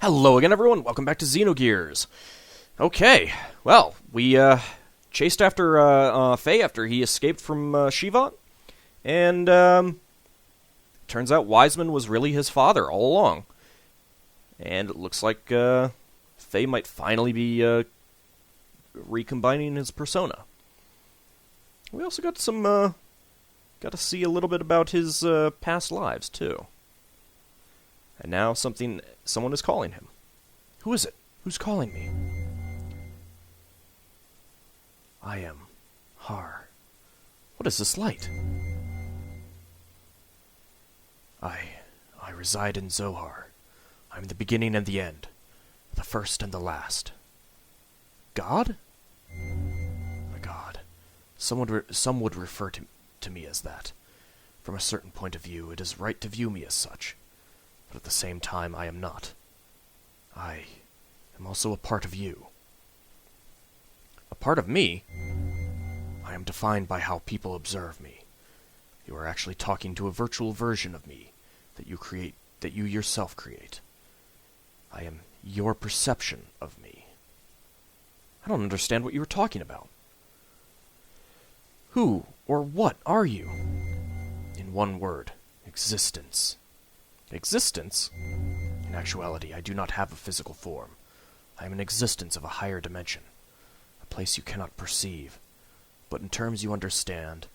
Hello again, everyone. Welcome back to Xenogears. Okay, well, we chased after Faye after he escaped from Shiva, and turns out Wiseman was really his father all along. And it looks like Faye might finally be recombining his persona. We also got some got to see a little bit about his past lives too. And now someone is calling him. Who is it? Who's calling me? I am Har. What is this light? I reside in Zohar. I'm the beginning and the end. The first and the last. God? A god. Some would refer to me as that. From a certain point of view, it is right to view me as such. But at the same time, I am not. I am also a part of you. A part of me? I am defined by how people observe me. You are actually talking to a virtual version of me that you yourself create. I am your perception of me. I don't understand what you were talking about. Who or what are you? In one word, existence. Existence? In actuality, I do not have a physical form. I am an existence of a higher dimension, a place you cannot perceive. But in terms you understand,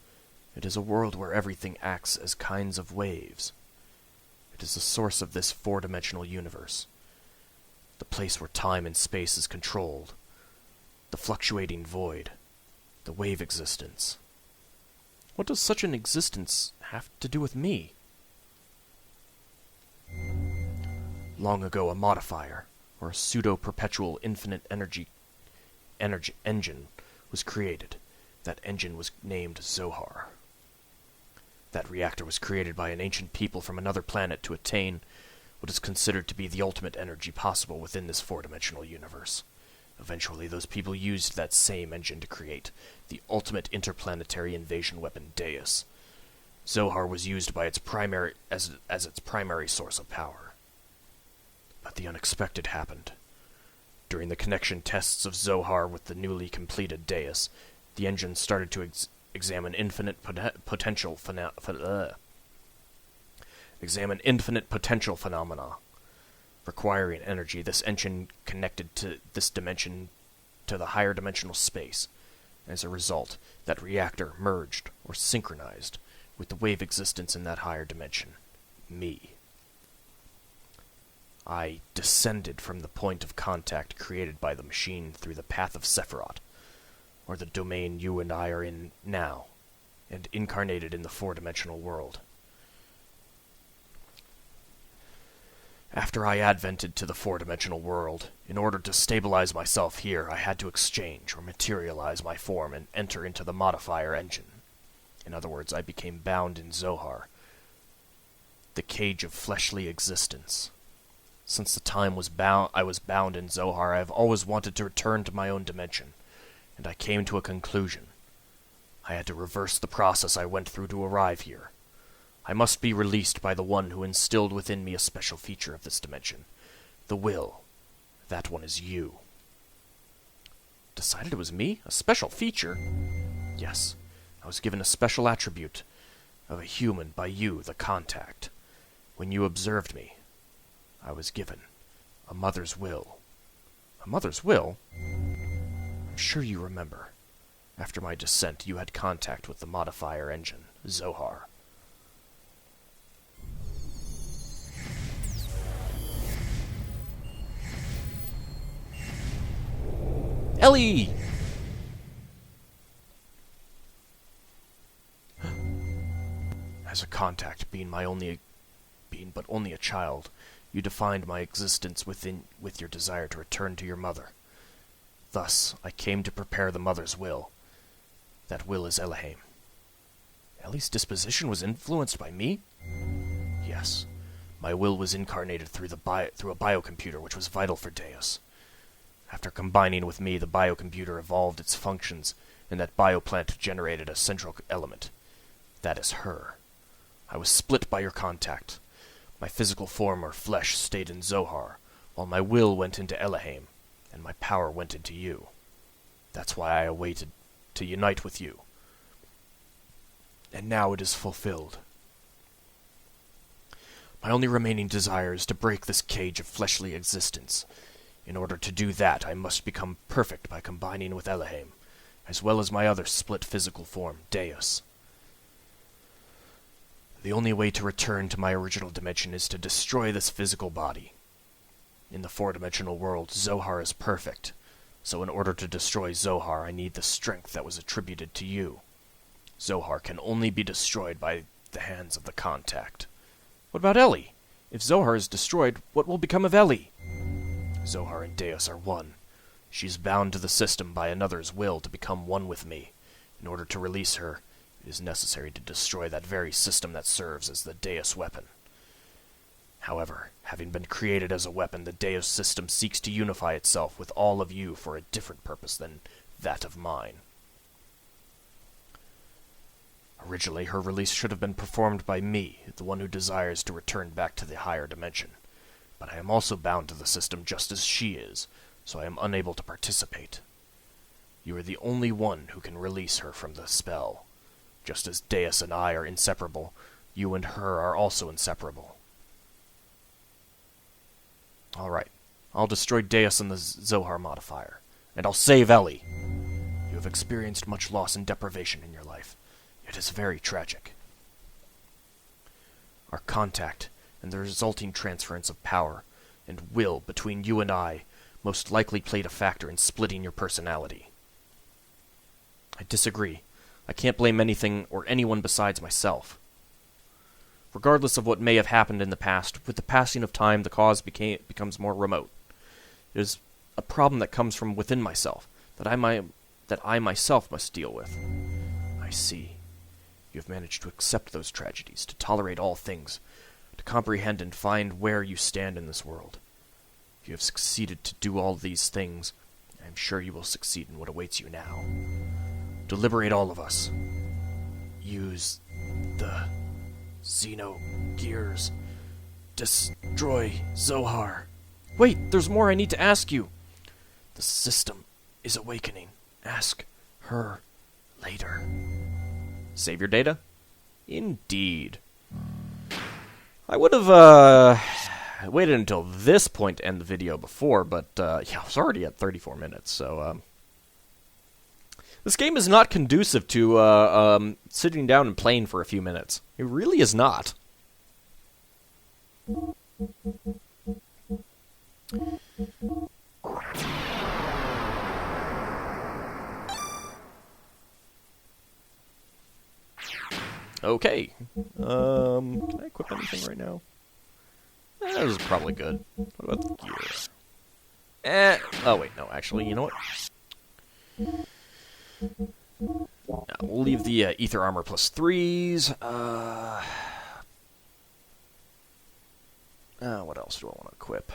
it is a world where everything acts as kinds of waves. It is the source of this four-dimensional universe, the place where time and space is controlled, the fluctuating void, the wave existence. What does such an existence have to do with me? Long ago, a modifier, or a pseudo-perpetual infinite energy engine, was created. That engine was named Zohar. That reactor was created by an ancient people from another planet to attain what is considered to be the ultimate energy possible within this four-dimensional universe. Eventually, those people used that same engine to create the ultimate interplanetary invasion weapon, Deus. Zohar was used by its primary as its primary source of power. But the unexpected happened. During the connection tests of Zohar with the newly completed Deus, the engine started to examine infinite potential phenomena. Requiring energy, this engine connected to this dimension to the higher dimensional space. As a result, that reactor merged or synchronized with the wave existence in that higher dimension. Me. I descended from the point of contact created by the machine through the path of Sephiroth, or the domain you and I are in now, and incarnated in the four-dimensional world. After I advented to the four-dimensional world, in order to stabilize myself here, I had to exchange or materialize my form and enter into the modifier engine. In other words, I became bound in Zohar, the cage of fleshly existence. Since the time I was bound in Zohar, I have always wanted to return to my own dimension, and I came to a conclusion. I had to reverse the process I went through to arrive here. I must be released by the one who instilled within me a special feature of this dimension. The will. That one is you. Decided it was me? A special feature? Yes. I was given a special attribute of a human by you, the contact. When you observed me, I was given a mother's will. A mother's will? I'm sure you remember. After my descent, you had contact with the modifier engine, Zohar. Ellie! As a contact, being but only a child, you defined my existence with your desire to return to your mother. Thus, I came to prepare the mother's will. That will is Elohim. Ellie's disposition was influenced by me? Yes. My will was incarnated through a biocomputer which was vital for Deus. After combining with me, the biocomputer evolved its functions, and that bioplant generated a central element. That is her. I was split by your contact. My physical form or flesh stayed in Zohar, while my will went into Elohim, and my power went into you. That's why I awaited to unite with you. And now it is fulfilled. My only remaining desire is to break this cage of fleshly existence. In order to do that, I must become perfect by combining with Elohim, as well as my other split physical form, Deus. The only way to return to my original dimension is to destroy this physical body. In the four-dimensional world, Zohar is perfect, so in order to destroy Zohar, I need the strength that was attributed to you. Zohar can only be destroyed by the hands of the contact. What about Ellie? If Zohar is destroyed, what will become of Ellie? Zohar and Deus are one. She's bound to the system by another's will to become one with me. In order to release her, it is necessary to destroy that very system that serves as the Deus weapon. However, having been created as a weapon, the Deus system seeks to unify itself with all of you for a different purpose than that of mine. Originally, her release should have been performed by me, the one who desires to return back to the higher dimension. But I am also bound to the system just as she is, so I am unable to participate. You are the only one who can release her from the spell. Just as Deus and I are inseparable, you and her are also inseparable. Alright, I'll destroy Deus and the Zohar modifier, and I'll save Ellie. You have experienced much loss and deprivation in your life. It is very tragic. Our contact and the resulting transference of power and will between you and I most likely played a factor in splitting your personality. I disagree. I can't blame anything or anyone besides myself. Regardless of what may have happened in the past, with the passing of time the cause becomes more remote. It is a problem that comes from within myself, that I myself must deal with. I see. You have managed to accept those tragedies, to tolerate all things, to comprehend and find where you stand in this world. If you have succeeded to do all these things, I am sure you will succeed in what awaits you now. To liberate all of us, use the Xenogears. Destroy Zohar. Wait, there's more I need to ask you. The system is awakening. Ask her later. Save your data? Indeed. I would have waited until this point to end the video before, but yeah, I was already at 34 minutes, so this game is not conducive to sitting down and playing for a few minutes. It really is not. Okay. Can I equip anything right now? This is probably good. What about the gear? Oh wait, no, actually, you know what? We'll leave the ether armor plus 3s. What else do I want to equip?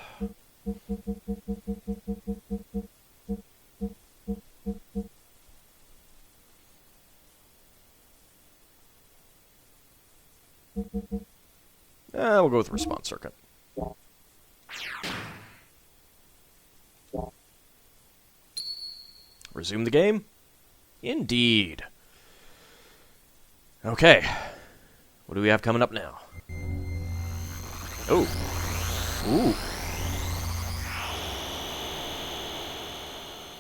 We'll go with response circuit. Resume the game? Indeed. Okay. What do we have coming up now? Oh. Ooh.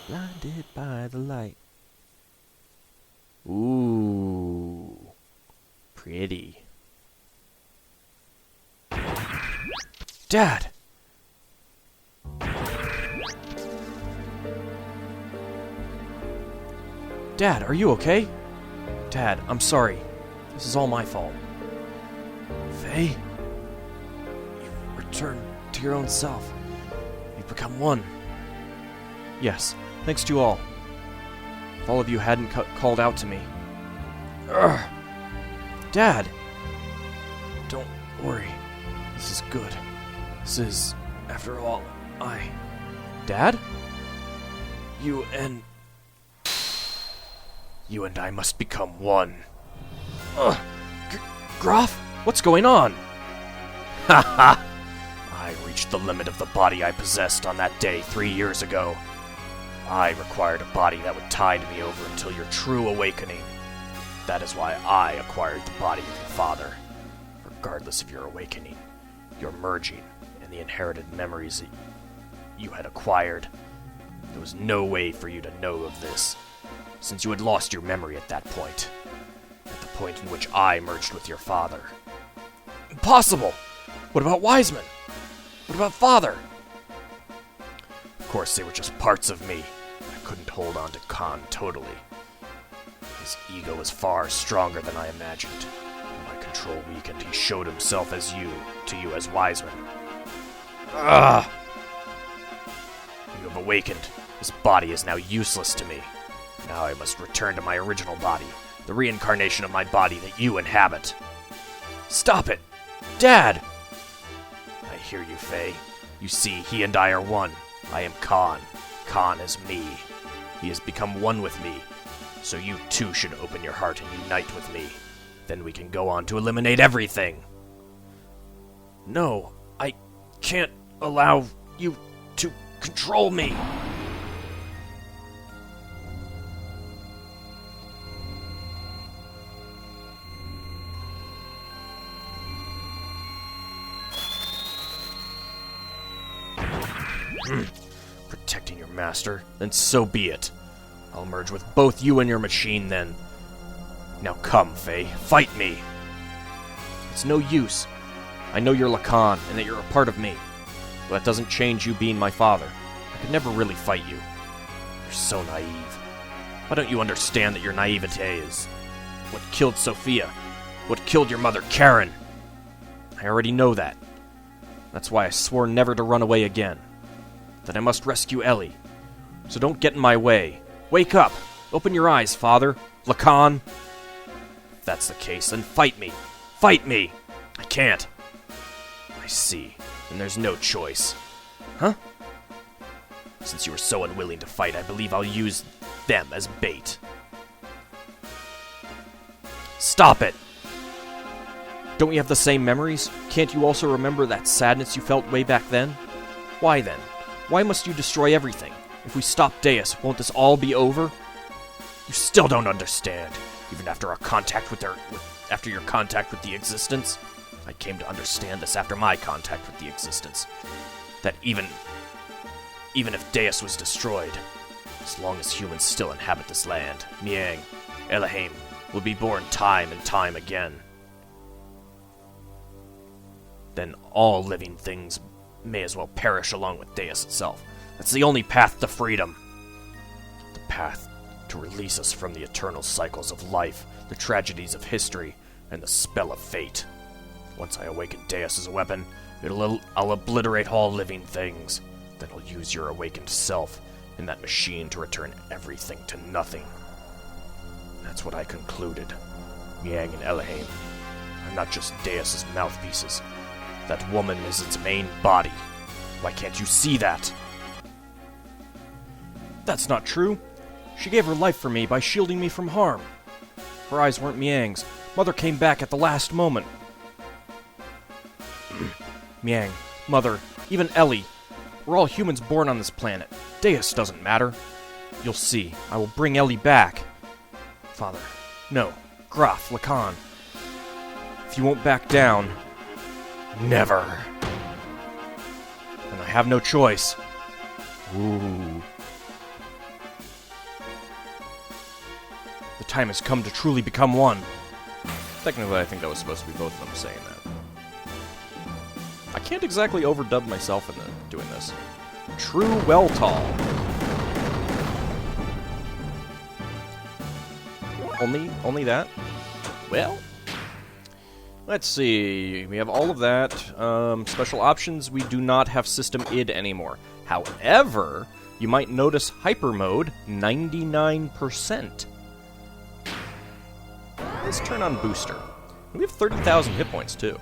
Blinded by the light. Ooh. Pretty. Dad! Dad, are you okay? Dad, I'm sorry. This is all my fault. Faye? You've returned to your own self. You've become one. Yes, thanks to you all. If all of you hadn't called out to me. Urgh. Dad! Don't worry. This is good. This is, after all, Dad? You and I must become one. Groff? What's going on? Ha ha! I I reached the limit of the body I possessed on that day 3 years ago. I required a body that would tide me over until your true awakening. That is why I acquired the body of your father. Regardless of your awakening, your merging, and the inherited memories that you had acquired, there was no way for you to know of this, since you had lost your memory at that point. At the point in which I merged with your father. Impossible! What about Wiseman? What about Father? Of course, they were just parts of me. I couldn't hold on to Khan totally. His ego was far stronger than I imagined. When my control weakened, he showed himself to you as Wiseman. Ugh! You have awakened. This body is now useless to me. Now I must return to my original body, the reincarnation of my body that you inhabit. Stop it! Dad! I hear you, Faye. You see, he and I are one. I am Khan. Khan is me. He has become one with me. So you too should open your heart and unite with me. Then we can go on to eliminate everything. No, I can't allow you to control me. Protecting your master? Then so be it. I'll merge with both you and your machine then. Now come, Faye. Fight me. It's no use. I know you're Lacan and that you're a part of me. But that doesn't change you being my father. I could never really fight you. You're so naive. Why don't you understand that your naivete is what killed Sophia? What killed your mother, Karen? I already know that. That's why I swore never to run away again. That I must rescue Ellie. So don't get in my way. Wake up! Open your eyes, Father. Lacan! If that's the case, then fight me! Fight me! I can't. I see. Then there's no choice. Huh? Since you were so unwilling to fight, I believe I'll use them as bait. Stop it! Don't we have the same memories? Can't you also remember that sadness you felt way back then? Why then? Why must you destroy everything? If we stop Deus, won't this all be over? You still don't understand. Even after our contact with after your contact with the Existence, I came to understand this after my contact with the Existence. That even if Deus was destroyed, as long as humans still inhabit this land, Miang, Elohim, will be born time and time again. Then all living things may as well perish along with Deus itself. That's the only path to freedom. The path to release us from the eternal cycles of life, the tragedies of history, and the spell of fate. Once I awaken Deus as a weapon, I'll obliterate all living things. Then I'll use your awakened self in that machine to return everything to nothing. That's what I concluded. Miang and Elohim are not just Deus's mouthpieces. That woman is its main body. Why can't you see that? That's not true. She gave her life for me by shielding me from harm. Her eyes weren't Miang's. Mother came back at the last moment. Miang, Mother, even Ellie. We're all humans born on this planet. Deus doesn't matter. You'll see. I will bring Ellie back. Father. No. Graf, Lacan. If you won't back down... Never. And I have no choice. Ooh. The time has come to truly become one. Technically, I think that was supposed to be both of them saying that. I can't exactly overdub myself in doing this. True Weltall. Only that? Well... Let's see, we have all of that. Special options, we do not have System ID anymore. However, you might notice Hyper Mode, 99%. Let's turn on Booster. We have 30,000 hit points, too.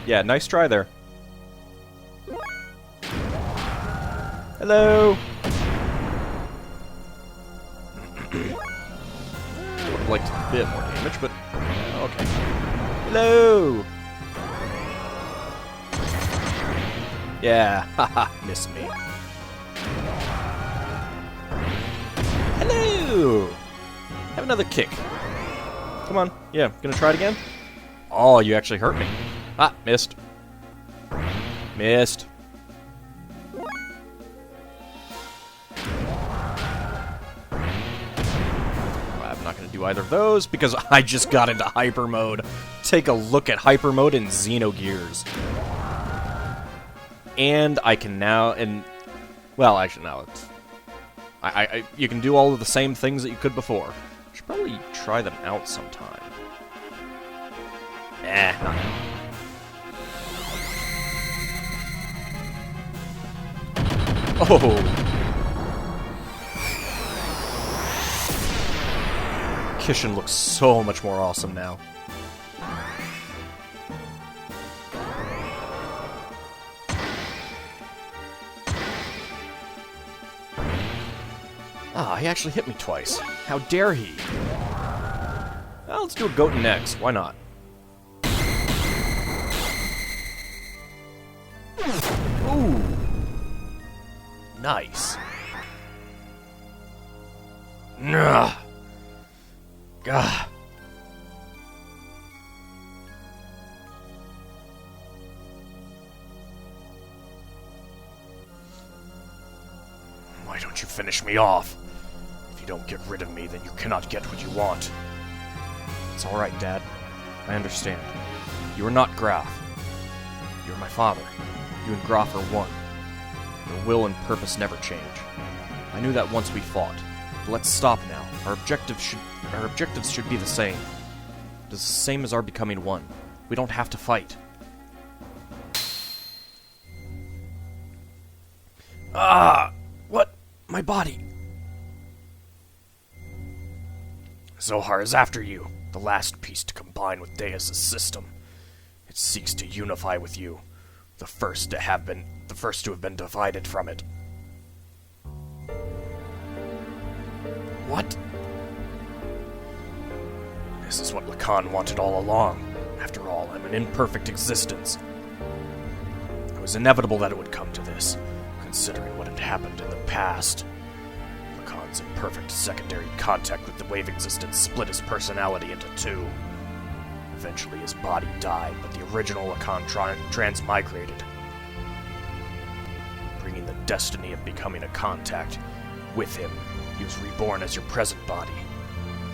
Yeah, nice try there. Hello! Would have liked a bit more damage, but okay. Hello! Yeah, haha, miss me. Hello! Have another kick. Come on. Yeah, gonna try it again? Oh, you actually hurt me. Ah, missed. Missed. I'm not gonna do either of those because I just got into hyper mode. Take a look at hyper mode in Xenogears. And I can now, well, actually, no, it's... you can do all of the same things that you could before. I should probably try them out sometime. Not now. Oh! Kishin looks so much more awesome now. Ah, he actually hit me twice. How dare he? Well, let's do a goat and eggs. Why not? Ooh. Nice. Nah. Gah. Why don't you finish me off? If you don't get rid of me, then you cannot get what you want. It's alright, Dad. I understand. You are not Graf. You're my father. You and Graf are one. Your will and purpose never change. I knew that once we fought. But let's stop now. Our objectives should be the same. It is the same as our becoming one. We don't have to fight. Ah! What? My body! Zohar is after you, the last piece to combine with Deus' system. It seeks to unify with you, the first to have been divided from it. What? This is what Lacan wanted all along. After all, I'm an imperfect existence. It was inevitable that it would come to this, considering what had happened in the past. Lacan's imperfect secondary contact with the wave existence split his personality into two. Eventually his body died, but the original Lacan transmigrated, bringing the destiny of becoming a contact. With him, he was reborn as your present body.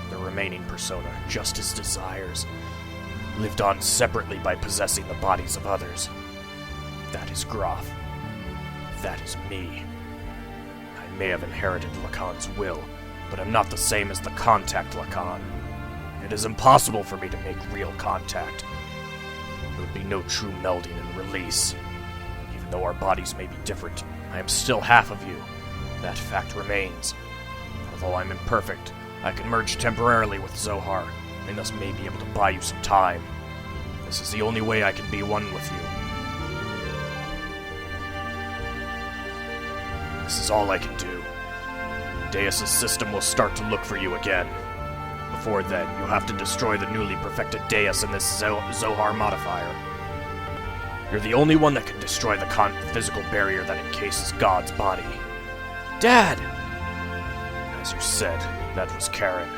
The remaining persona, just his desires, lived on separately by possessing the bodies of others. That is Graf. That is me. I may have inherited Lacan's will, but I'm not the same as the contact Lacan. It is impossible for me to make real contact. There would be no true melding and release. Even though our bodies may be different, I am still half of you. That fact remains. Although I'm imperfect, I can merge temporarily with Zohar, and thus may be able to buy you some time. This is the only way I can be one with you. This is all I can do. Deus' system will start to look for you again. Before then, you'll have to destroy the newly perfected Deus in this Zohar modifier. You're the only one that can destroy the physical barrier that encases God's body. Dad! As you said, that was Karen.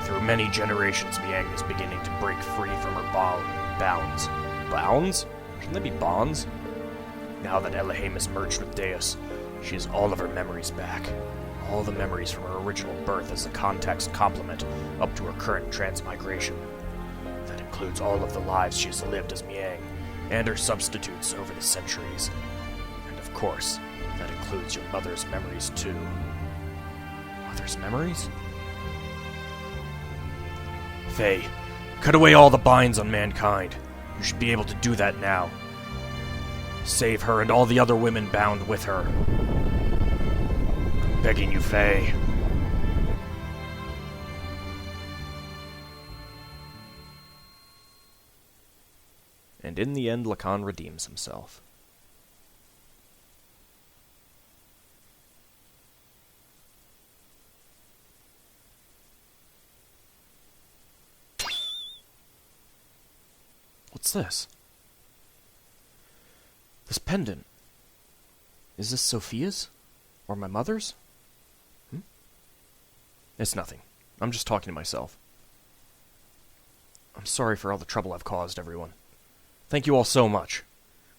Through many generations, Miang is beginning to break free from her bounds. Bounds? Shouldn't they be bonds? Now that Elohim is merged with Deus, she has all of her memories back. All the memories from her original birth as a contact's complement up to her current transmigration. That includes all of the lives she has lived as Miang, and her substitutes over the centuries. And of course, that includes your mother's memories too. Mother's memories? Faye, cut away all the binds on mankind. You should be able to do that now. Save her and all the other women bound with her. I'm begging you, Faye. And in the end, Lacan redeems himself. What's this? The This pendant. Is this Sophia's? Or my mother's? It's nothing. I'm just talking to myself. I'm sorry for all the trouble I've caused, everyone. Thank you all so much.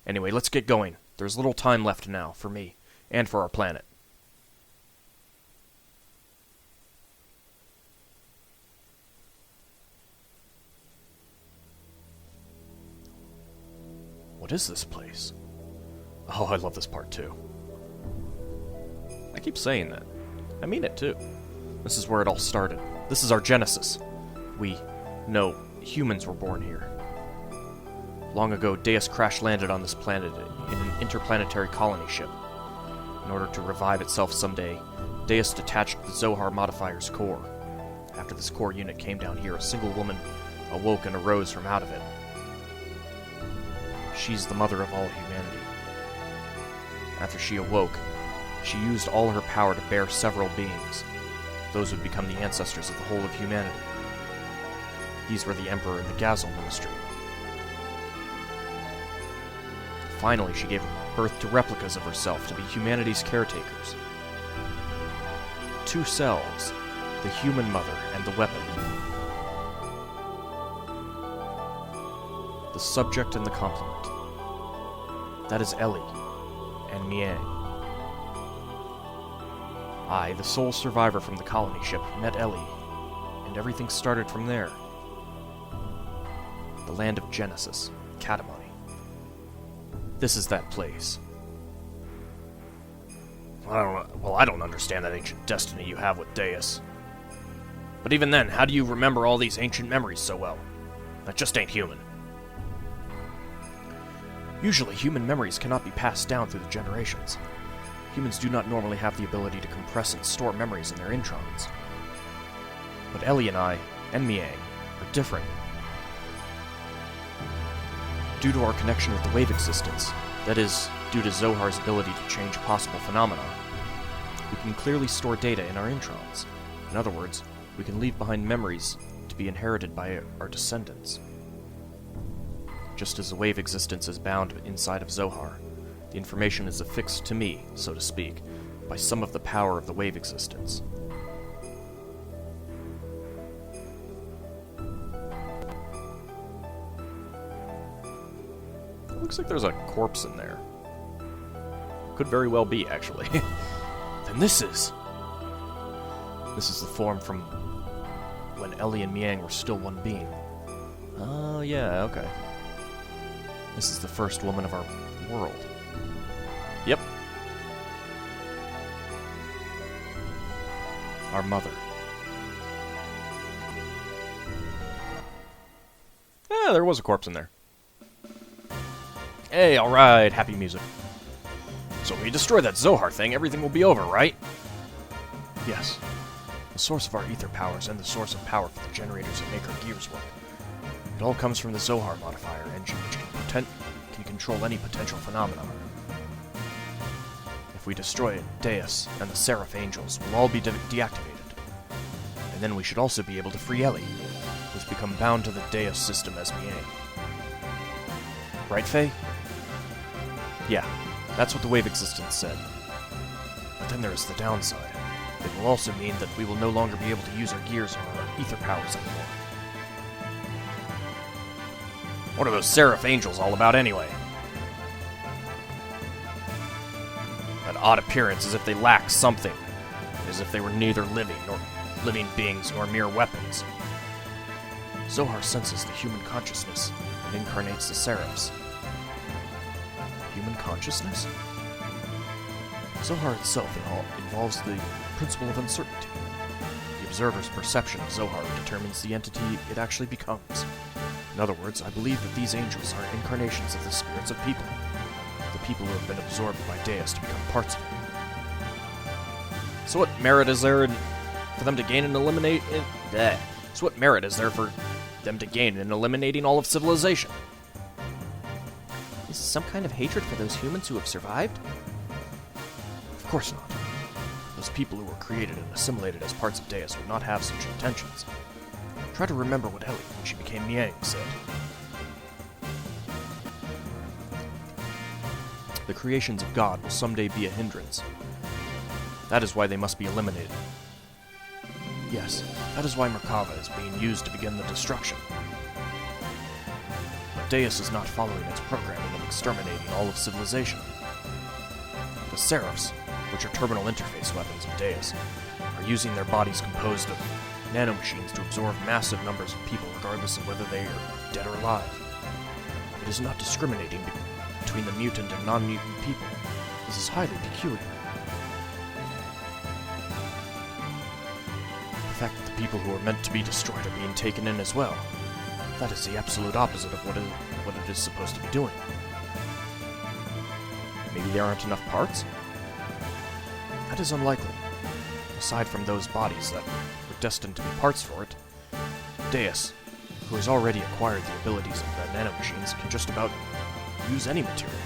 Anyway, let's get going. There's little time left now, for me, and for our planet. What is this place? Oh, I love this part too. I keep saying that. I mean it too. This is where it all started. This is our genesis. Humans were born here. Long ago, Deus crash-landed on this planet in an interplanetary colony ship. In order to revive itself someday, Deus detached the Zohar modifier's core. After this core unit came down here, a single woman awoke and arose from out of it. She's the mother of all humanity. After she awoke, she used all her power to bear several beings. Those would become the ancestors of the whole of humanity. These were the Emperor and the Gazel Ministry. Finally, she gave birth to replicas of herself to be humanity's caretakers. Two selves, the human mother and the weapon. The subject and the complement. That is Ellie and Miang. I, the sole survivor from the colony ship, met Ellie, and everything started from there. The land of Genesis, Katamani. This is that place. I don't understand that ancient destiny you have with Deus. But even then, how do you remember all these ancient memories so well? That just ain't human. Usually, human memories cannot be passed down through the generations. Humans do not normally have the ability to compress and store memories in their introns. But Ellie and I, and Miang, are different. Due to our connection with the wave existence, that is, due to Zohar's ability to change possible phenomena, we can clearly store data in our introns. In other words, we can leave behind memories to be inherited by our descendants. Just as the wave existence is bound inside of Zohar, the information is affixed to me, so to speak, by some of the power of the wave existence. Looks like there's a corpse in there. Could very well be, actually. Then this is the form from when Ellie and Miang were still one being. Oh, yeah, okay. This is the first woman of our world. Yep. Our mother. Yeah, there was a corpse in there. Hey, alright, happy music. So when we destroy that Zohar thing, everything will be over, right? Yes. The source of our ether powers and the source of power for the generators that make our gears work. It all comes from the Zohar modifier engine, which can control any potential phenomenon. If we destroy it, Deus and the Seraph Angels will all be deactivated. And then we should also be able to free Ellie, who's become bound to the Deus system as Miang. Right, Faye? Yeah, that's what the wave existence said. But then there is the downside. It will also mean that we will no longer be able to use our gears or our ether powers anymore. What are those Seraph Angels all about anyway? That odd appearance, as if they lack something. As if they were neither living beings nor mere weapons. Zohar senses the human consciousness and incarnates the Seraphs. Human consciousness? Zohar itself involves the principle of uncertainty. The observer's perception of Zohar determines the entity it actually becomes. In other words, I believe that these angels are incarnations of the spirits of people. The people who have been absorbed by Deus to become parts of it. So what merit is there for them to gain and eliminate it? So what merit is there for them to gain in eliminating all of civilization? Is this some kind of hatred for those humans who have survived? Of course not. Those people who were created and assimilated as parts of Deus would not have such intentions. Try to remember what Ellie, when she became Miang, said. The creations of God will someday be a hindrance. That is why they must be eliminated. Yes, that is why Merkava is being used to begin the destruction. But Deus is not following its programming of exterminating all of civilization. The Seraphs, which are terminal interface weapons of Deus, are using their bodies composed of nanomachines to absorb massive numbers of people regardless of whether they are dead or alive. It is not discriminating between the mutant and non-mutant people. This is highly peculiar. The fact that the people who are meant to be destroyed are being taken in as well. That is the absolute opposite of what it is supposed to be doing. Maybe there aren't enough parts? That is unlikely. Aside from those bodies that were destined to be parts for it, Deus, who has already acquired the abilities of the nanomachines, can just about use any material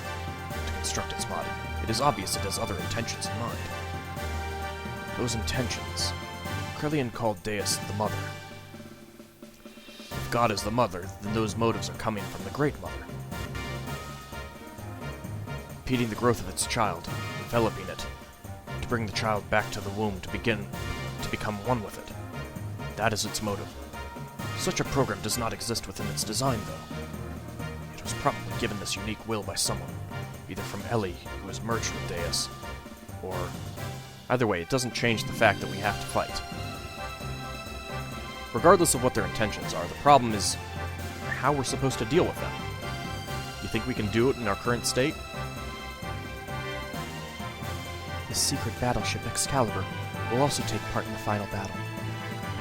to construct its body. It is obvious it has other intentions in mind. Those intentions, Krelian called Deus the Mother. If God is the Mother, then those motives are coming from the Great Mother. Impeding the growth of its child, enveloping it, to bring the child back to the womb to become one with it. That is its motive. Such a program does not exist within its design, though. It was probably given this unique will by someone, either from Ellie, who has merged with Deus, or... Either way, it doesn't change the fact that we have to fight. Regardless of what their intentions are, the problem is how we're supposed to deal with them. Do you think we can do it in our current state? The secret battleship Excalibur will also take part in the final battle.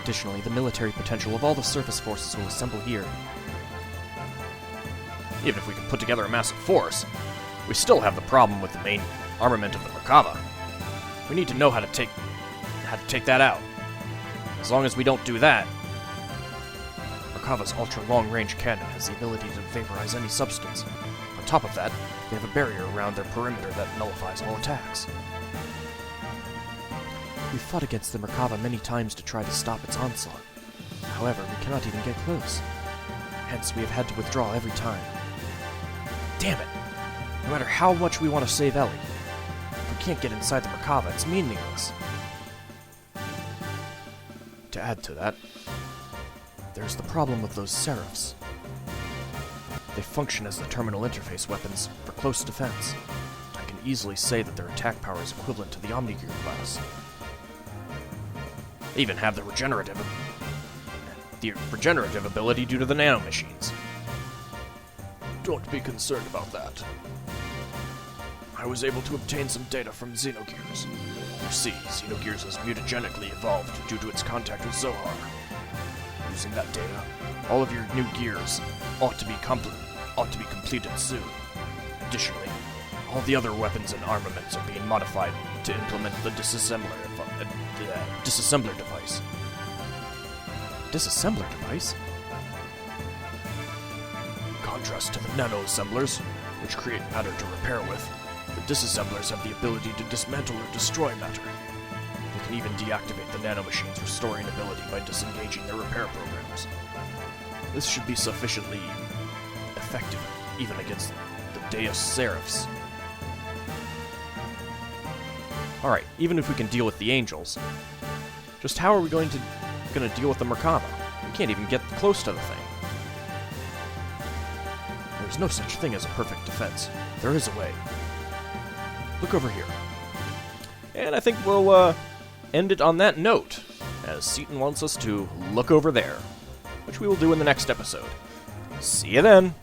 Additionally, the military potential of all the surface forces will assemble here. Even if we can put together a massive force, we still have the problem with the main armament of the Merkava. We need to know how to take that out. As long as we don't do that, Merkava's ultra-long-range cannon has the ability to vaporize any substance. On top of that, they have a barrier around their perimeter that nullifies all attacks. We've fought against the Merkava many times to try to stop its onslaught. However, we cannot even get close. Hence, we have had to withdraw every time. Damn it! No matter how much we want to save Ellie, if we can't get inside the Merkava, it's meaningless. To add to that, there's the problem of those Seraphs. They function as the terminal interface weapons for close defense. I can easily say that their attack power is equivalent to the Omnigear class. They even have the regenerative ability due to the nanomachines. Don't be concerned about that. I was able to obtain some data from Xenogears. You see, Xenogears has mutagenically evolved due to its contact with Zohar. Using that data, all of your new gears ought to be completed soon. Additionally, all the other weapons and armaments are being modified to implement the disassembler device. Disassembler device? In contrast to the nano-assemblers, which create matter to repair with, the disassemblers have the ability to dismantle or destroy matter. They can even deactivate the nanomachines' restoring ability by disengaging their repair programs. This should be sufficiently effective, even against the Deus Seraphs. Alright, even if we can deal with the angels, just how are we going to deal with the Merkava? We can't even get close to the thing. There's no such thing as a perfect defense. There is a way. Look over here. And I think we'll end it on that note, as Seaton wants us to look over there, which we will do in the next episode. See you then!